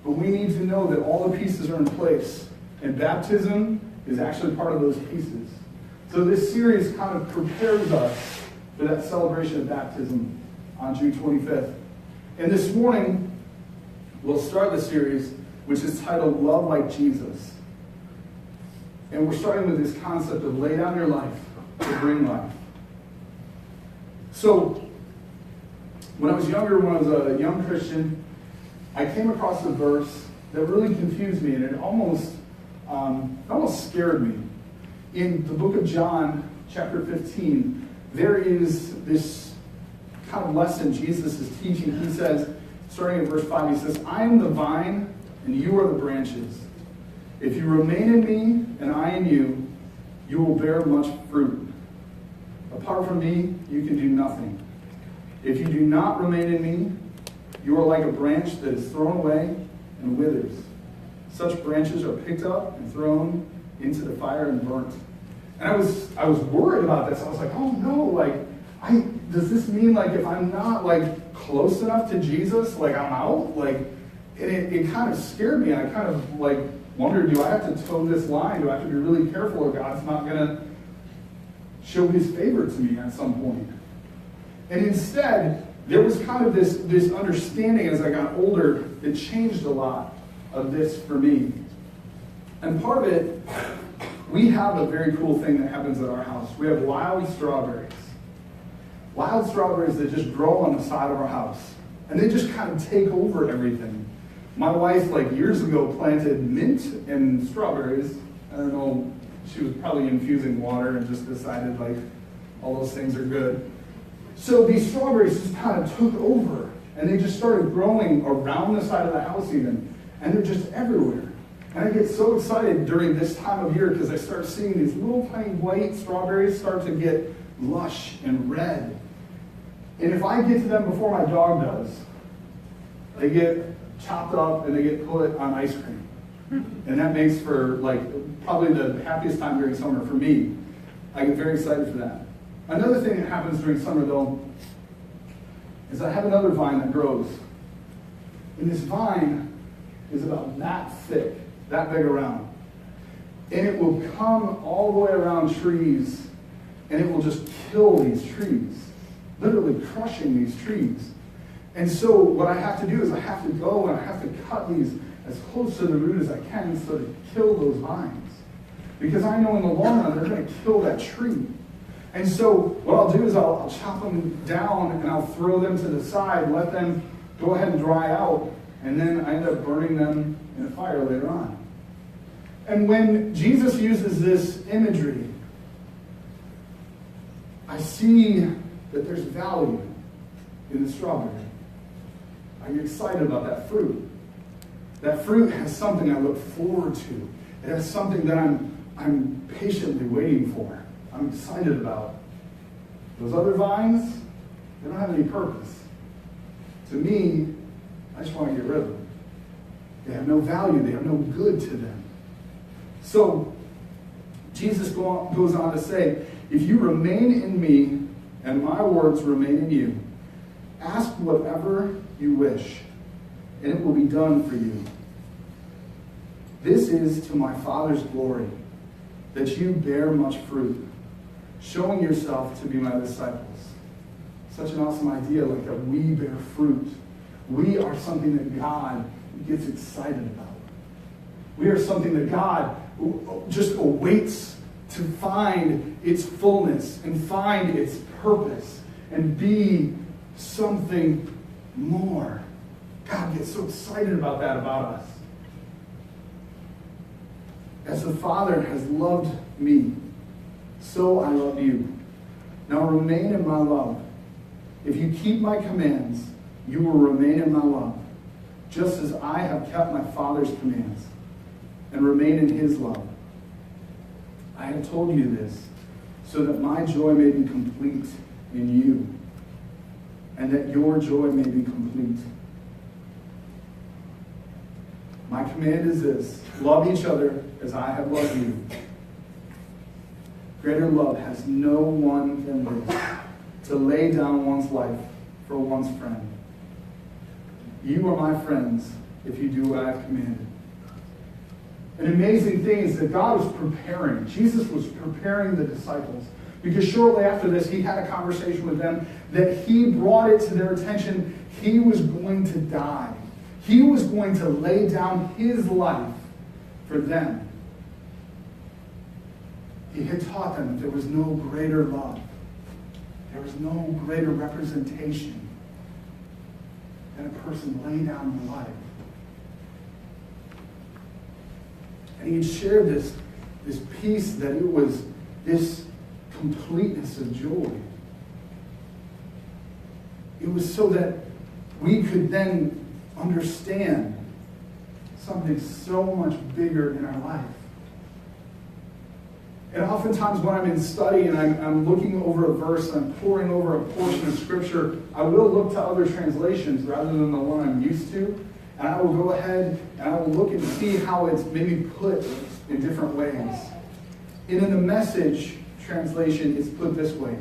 But we need to know that all the pieces are in place. And baptism is actually part of those pieces. So this series kind of prepares us for that celebration of baptism on June 25th. And this morning, we'll start the series, which is titled Love Like Jesus. And we're starting with this concept of lay down your life to bring life. So, when I was younger, when I was a young Christian, I came across a verse that really confused me, and it almost scared me. In the book of John, chapter 15, there is this kind of lesson Jesus is teaching. He says, starting at verse 5, he says, I am the vine, and you are the branches. If you remain in me, and I in you, you will bear much fruit. Apart from me, you can do nothing. If you do not remain in me, you are like a branch that is thrown away and withers. Such branches are picked up and thrown into the fire and burnt. And I was worried about this. I was like, oh no, does this mean if I'm not close enough to Jesus, I'm out? And it kind of scared me. I kind of wondered, do I have to toe this line? Do I have to be really careful, or God's not going to show his favor to me at some point? And instead, there was kind of this understanding as I got older that changed a lot of this for me. And part of it, we have a very cool thing that happens at our house. We have wild strawberries. Wild strawberries that just grow on the side of our house. And they just kind of take over everything. My wife, years ago, planted mint and strawberries. I don't know, she was probably infusing water and just decided, all those things are good. So these strawberries just kind of took over, and they just started growing around the side of the house even, and they're just everywhere. And I get so excited during this time of year because I start seeing these little tiny white strawberries start to get lush and red. And if I get to them before my dog does, they get chopped up and they get put on ice cream. And that makes for probably the happiest time during summer for me. I get very excited for that. Another thing that happens during summer, though, is I have another vine that grows. And this vine is about that thick, that big around. And it will come all the way around trees, and it will just kill these trees, literally crushing these trees. And so what I have to do is I have to go and I have to cut these as close to the root as I can so to kill those vines. Because I know in the long run they're going to kill that tree. And so what I'll do is I'll chop them down and I'll throw them to the side, let them go ahead and dry out, and then I end up burning them in a fire later on. And when Jesus uses this imagery, I see that there's value in the strawberry. Are you excited about that fruit? That fruit has something I look forward to. It has something that I'm patiently waiting for. I'm excited about. Those other vines, they don't have any purpose. To me, I just want to get rid of them. They have no value. They have no good to them. So, Jesus goes on to say, if you remain in me and my words remain in you, ask whatever you wish, and it will be done for you. This is to my Father's glory, that you bear much fruit, showing yourself to be my disciples. Such an awesome idea, that we bear fruit. We are something that God gets excited about. We are something that God just awaits to find its fullness and find its purpose and be something more. God gets so excited about that about us. As the Father has loved me, so I love you. Now remain in my love. If you keep my commands, you will remain in my love, just as I have kept my Father's commands and remain in his love. I have told you this so that my joy may be complete in you, and that your joy may be complete. My command is this: love each other as I have loved you. Greater love has no one than this, to lay down one's life for one's friend. You are my friends if you do what I have commanded. An amazing thing is that God was preparing. Jesus was preparing the disciples. Because shortly after this, he had a conversation with them that he brought it to their attention. He was going to die. He was going to lay down his life for them. He had taught them that there was no greater love. There was no greater representation than a person laying down their life. And he had shared this piece that it was this completeness of joy. It was so that we could then understand something so much bigger in our life. And oftentimes when I'm in study and I'm looking over a verse and I'm poring over a portion of Scripture, I will look to other translations rather than the one I'm used to. And I will go ahead and I will look and see how it's maybe put in different ways. And in the Message translation, it's put this way.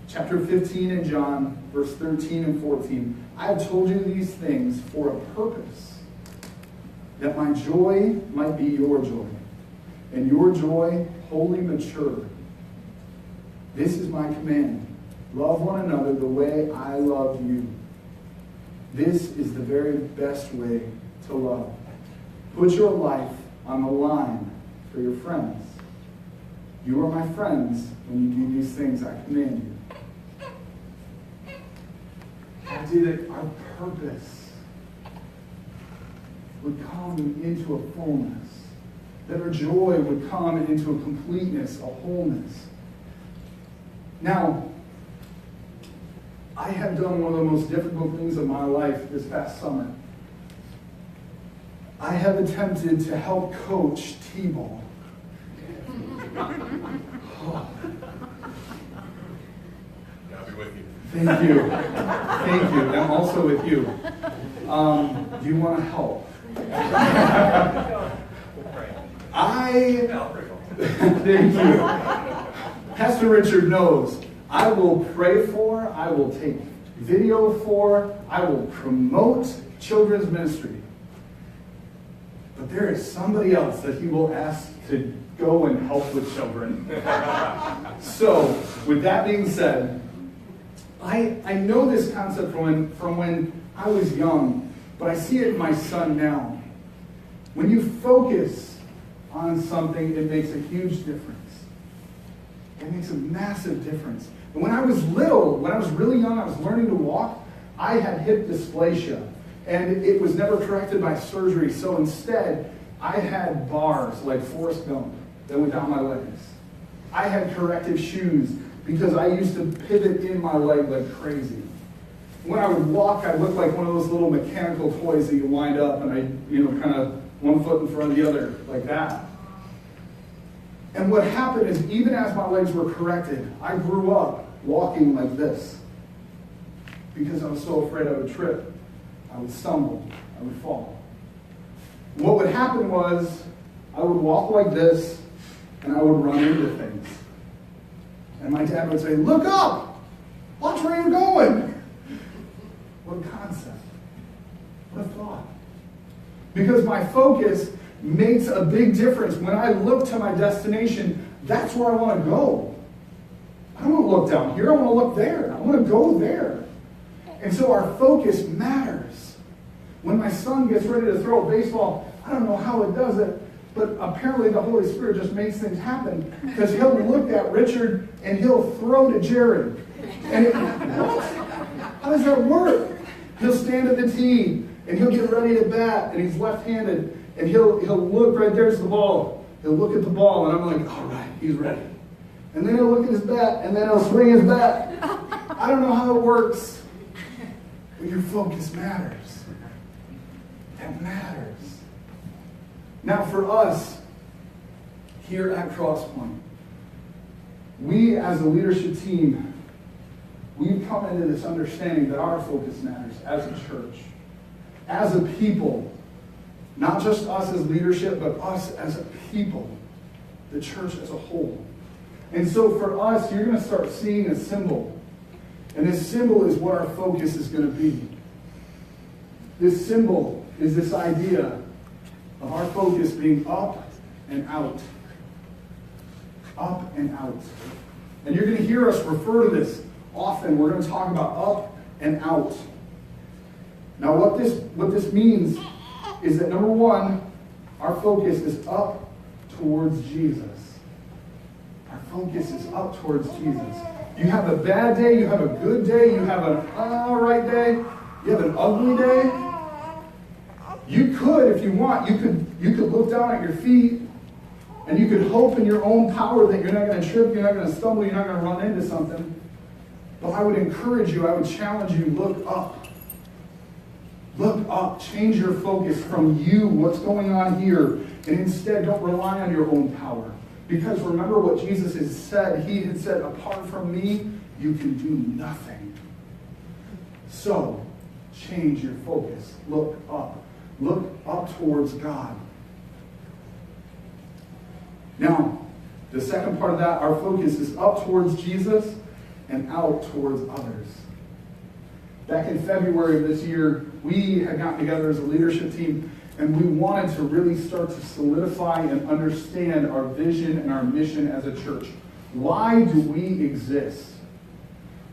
Chapter 15 in John, verse 13 and 14. I have told you these things for a purpose, that my joy might be your joy, and your joy wholly mature. This is my command. Love one another the way I love you. This is the very best way to love. Put your life on the line for your friends. You are my friends when you do these things I command you. I did it. Our purpose would come into a fullness. That our joy would come into a completeness, a wholeness. Now, I have done one of the most difficult things of my life this past summer. I have attempted to help coach T-ball. I'll be with you. Thank you. Thank you. I'm also with you. Do you want to help? Thank you. Pastor Richard knows I will pray for, I will take video for, I will promote children's ministry. But there is somebody else that he will ask to go and help with children. So, with that being said, I know this concept from when I was young, but I see it in my son now. When you focus on something, it makes a huge difference. It makes a massive difference. And when I was little, when I was really young, I was learning to walk, I had hip dysplasia. And it was never corrected by surgery. So instead, I had bars like Forrest Gump that went down my legs. I had corrective shoes because I used to pivot in my leg like crazy. When I would walk, I looked like one of those little mechanical toys that you wind up and I, kind of one foot in front of the other like that. And what happened is, even as my legs were corrected, I grew up walking like this because I was so afraid I would trip, I would stumble, I would fall. What would happen was, I would walk like this and I would run into things. And my dad would say, "Look up! Watch where you're going!" What a concept. What a thought. Because my focus makes a big difference. When I look to my destination, that's where I want to go. I don't want to look down here. I want to look there. I want to go there. And so our focus matters. When my son gets ready to throw a baseball, I don't know how it does it, but apparently the Holy Spirit just makes things happen. Because he'll look at Richard and he'll throw to Jared. And what? How does that work? He'll stand at the tee and he'll get ready to bat, and he's left-handed. And he'll look right there's the ball. He'll look at the ball, and I'm like, all right, he's ready. And then he'll look at his bat, and then he'll swing his bat. I don't know how it works, but your focus matters. That matters. Now for us, here at Crosspoint, we as a leadership team, we've come into this understanding that our focus matters as a church, as a people. Not just us as leadership, but us as a people, the church as a whole. And so for us, you're going to start seeing a symbol. And this symbol is what our focus is going to be. This symbol is this idea of our focus being up and out. Up and out. And you're going to hear us refer to this often. We're going to talk about up and out. Now what this means is that number one, our focus is up towards Jesus. Our focus is up towards Jesus. You have a bad day, you have a good day, you have an alright day, you have an ugly day. You could, if you want, you could look down at your feet and you could hope in your own power that you're not going to trip, you're not going to stumble, you're not going to run into something. But I would encourage you, I would challenge you, look up. Look up. Change your focus from you, what's going on here, and instead don't rely on your own power. Because remember what Jesus has said. He had said, apart from me, you can do nothing. So, change your focus. Look up. Look up towards God. Now, the second part of that, our focus is up towards Jesus and out towards others. Back in February of this year, we had gotten together as a leadership team, and we wanted to really start to solidify and understand our vision and our mission as a church. Why do we exist?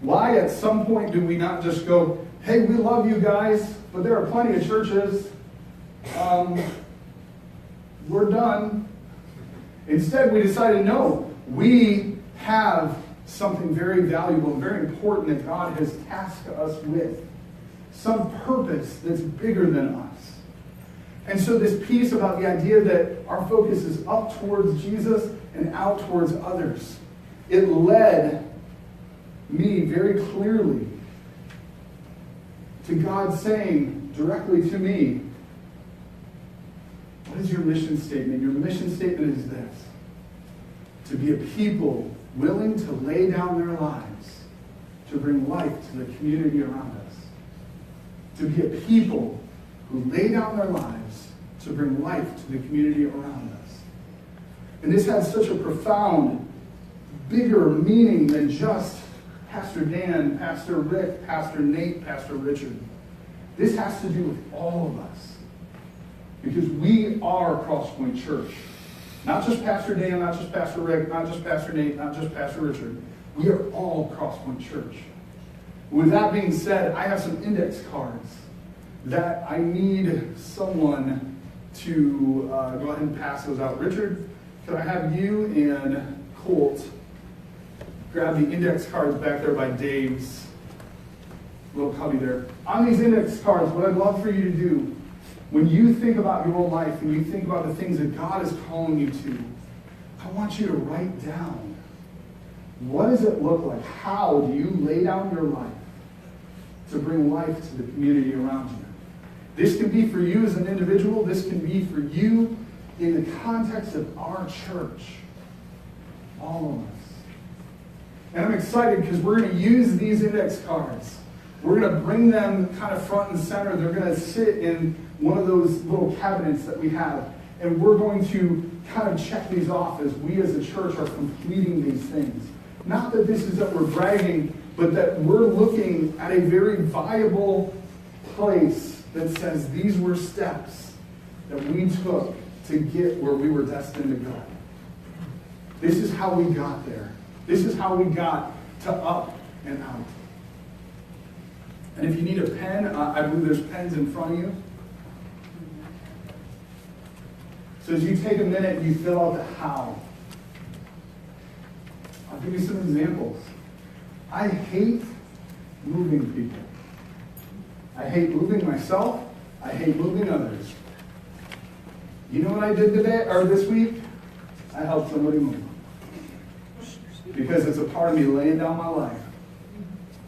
Why at some point do we not just go, hey, we love you guys, but there are plenty of churches. We're done. Instead, we decided, no, we have something very valuable and very important that God has tasked us with. Some purpose that's bigger than us. And so this piece about the idea that our focus is up towards Jesus and out towards others, it led me very clearly to God saying directly to me, what is your mission statement? Your mission statement is this: to be a people willing to lay down their lives to bring life to the community around us. To be a people who lay down their lives to bring life to the community around us. And this has such a profound, bigger meaning than just Pastor Dan, Pastor Rick, Pastor Nate, Pastor Richard. This has to do with all of us. Because we are Crosspoint Church. Not just Pastor Dan, not just Pastor Rick, not just Pastor Nate, not just Pastor Richard. We are all Crosspoint Church. With that being said, I have some index cards that I need someone to go ahead and pass those out. Richard, could I have you and Colt grab the index cards back there by Dave's little cubby there. On these index cards, what I'd love for you to do, when you think about your own life and you think about the things that God is calling you to, I want you to write down, what does it look like? How do you lay down your life to bring life to the community around you? This can be for you as an individual. This can be for you in the context of our church. All of us. And I'm excited because we're going to use these index cards. We're going to bring them kind of front and center. They're going to sit in one of those little cabinets that we have. And we're going to kind of check these off as we as a church are completing these things. Not that this is that we're bragging, but that we're looking at a very viable place that says these were steps that we took to get where we were destined to go. This is how we got there. This is how we got to up and out. And if you need a pen, I believe there's pens in front of you. So as you take a minute and you fill out the how, I'll give you some examples. I hate moving people. I hate moving myself. I hate moving others. You know what I did today or this week? I helped somebody move. Because it's a part of me laying down my life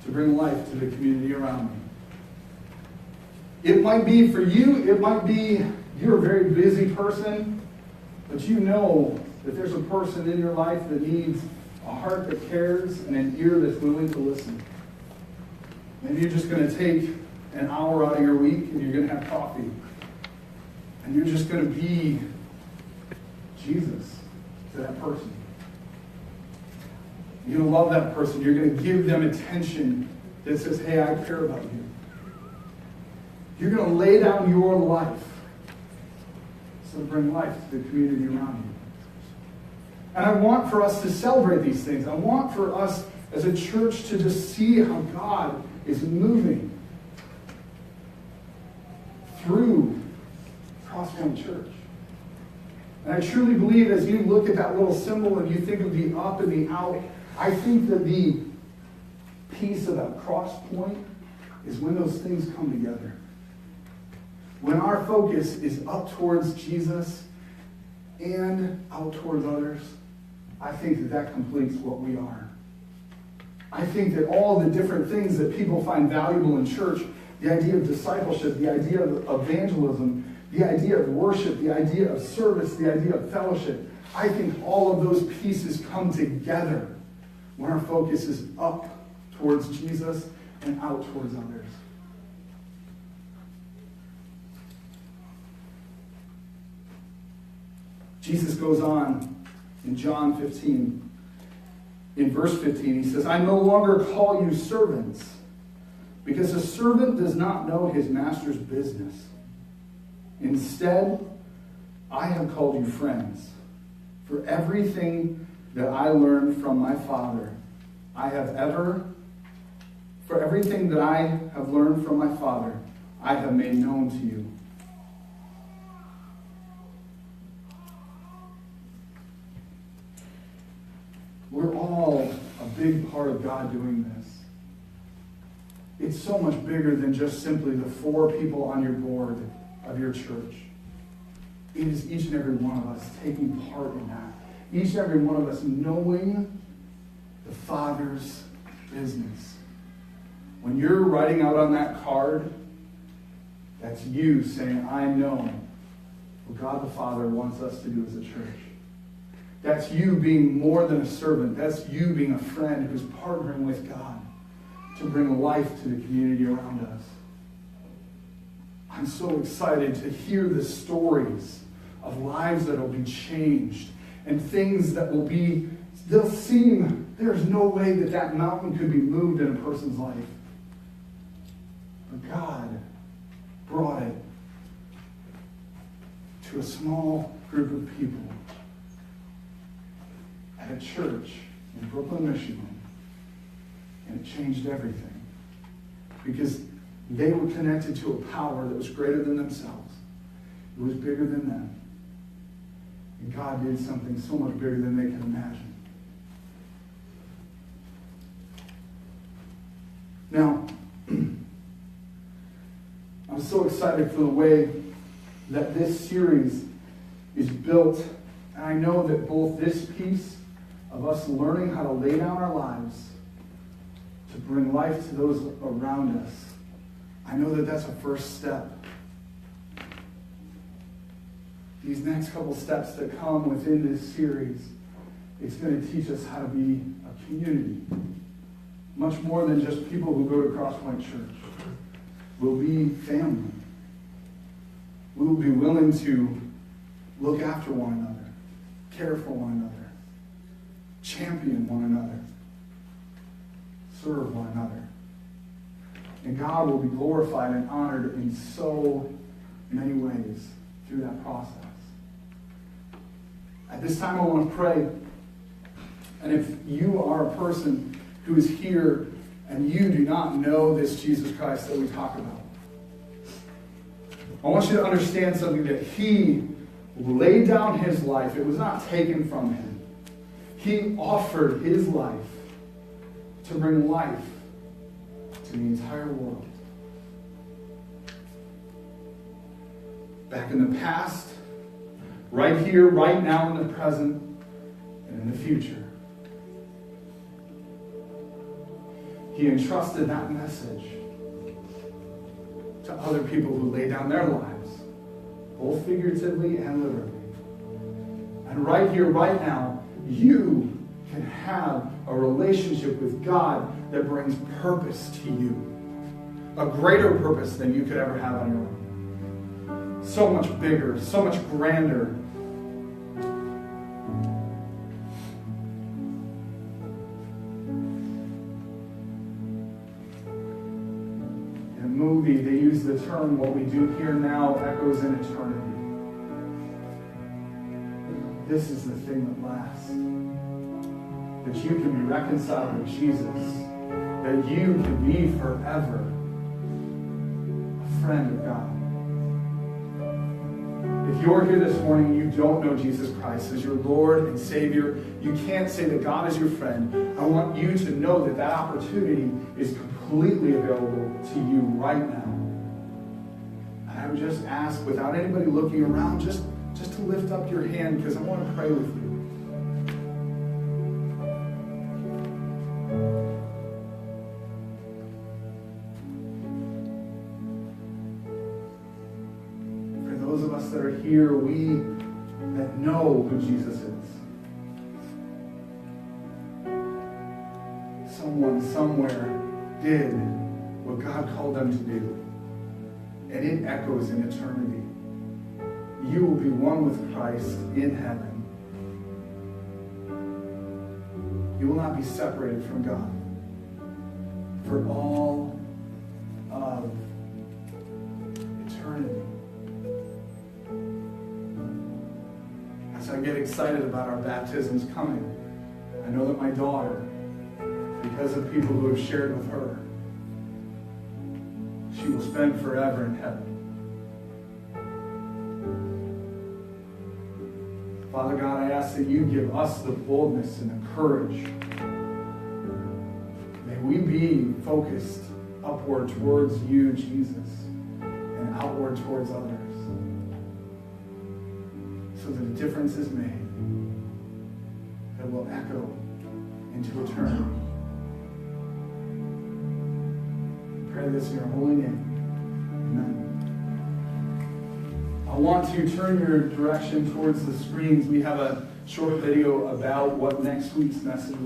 to bring life to the community around me. It might be for you, it might be you're a very busy person, but you know that there's a person in your life that needs a heart that cares and an ear that's willing to listen. Maybe you're just going to take an hour out of your week and you're going to have coffee. And you're just going to be Jesus to that person. You're going to love that person. You're going to give them attention that says, hey, I care about you. You're going to lay down your life so to bring life to the community around you. And I want for us to celebrate these things. I want for us as a church to just see how God is moving through Crosspoint Church. And I truly believe as you look at that little symbol and you think of the up and the out, I think that the piece of that cross point is when those things come together. When our focus is up towards Jesus and out towards others, I think that that completes what we are. I think that all the different things that people find valuable in church, the idea of discipleship, the idea of evangelism, the idea of worship, the idea of service, the idea of fellowship, I think all of those pieces come together when our focus is up towards Jesus and out towards others. Jesus goes on in John 15. In verse 15, he says, I no longer call you servants, because a servant does not know his master's business. Instead, I have called you friends. For everything that I learned from my Father, for everything that I have learned from my Father, I have made known to you. We're all a big part of God doing this. It's so much bigger than just simply the 4 people on your board of your church. It is each and every one of us taking part in that. Each and every one of us knowing the Father's business. When you're writing out on that card, that's you saying, I know what God the Father wants us to do as a church. That's you being more than a servant. That's you being a friend who's partnering with God to bring life to the community around us. I'm so excited to hear the stories of lives that will be changed and things that will be, they'll seem, there's no way that that mountain could be moved in a person's life. But God brought it to a small group of people at a church in Brooklyn, Michigan, and it changed everything. Because they were connected to a power that was greater than themselves. It was bigger than them. And God did something so much bigger than they could imagine. Now, I'm so excited for the way that this series is built. And I know that both this piece of us learning how to lay down our lives to bring life to those around us, I know that that's a first step. These next couple steps that come within this series, it's going to teach us how to be a community. Much more than just people who go to Crosspoint Church. We'll be family. We will be willing to look after one another, care for one another, champion one another, serve one another. And God will be glorified and honored in so many ways through that process. At this time, I want to pray. And if you are a person who is here and you do not know this Jesus Christ that we talk about, I want you to understand something, that He laid down His life. It was not taken from Him. He offered His life to bring life to the entire world. Back in the past, right here, right now, in the present, and in the future. He entrusted that message to other people who lay down their lives, both figuratively and literally. And right here, right now, you can have a relationship with God that brings purpose to you. A greater purpose than you could ever have on your own. So much bigger, so much grander. In a movie, they use the term, what we do here now echoes in eternity. This is the thing that lasts. That you can be reconciled with Jesus. That you can be forever a friend of God. If you're here this morning and you don't know Jesus Christ as your Lord and Savior, you can't say that God is your friend. I want you to know that that opportunity is completely available to you right now. And I would just ask, without anybody looking around, just to lift up your hand, because I want to pray with you. Those of us that are here, we that know who Jesus is. Someone somewhere did what God called them to do. And it echoes in eternity. You will be one with Christ in heaven. You will not be separated from God for all of eternity. As I get excited about our baptisms coming, I know that my daughter, because of people who have shared with her, she will spend forever in heaven. Father God, I ask that you give us the boldness and the courage. May we be focused upward towards you, Jesus, and outward towards others, so that a difference is made that will echo into eternity. I pray this in your holy name. Amen. I want to turn your direction towards the screens. We have a short video about what next week's message will be.